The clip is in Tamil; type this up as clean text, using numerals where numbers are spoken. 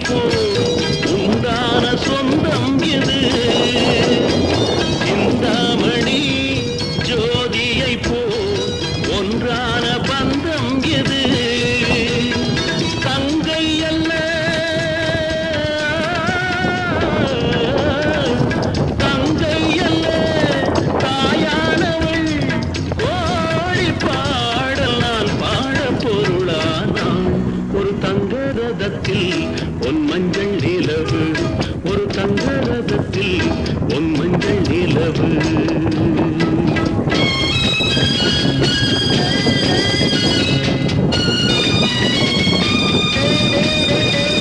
போ உண்டான சொந்தம் இது சிந்தாமணி ஜோதியை போ ஒன்றான பந்தம் இது தங்கை அல்ல தங்கை அல்ல தாயானவள் கோழி பாடல் நான் பாட பொருளானாள் ஒரு தங்க ரதத்தில் பொன் மஞ்சள் நிலவு ஒரு தங்க ரதத்தில் பொன் மஞ்சள் நிலவு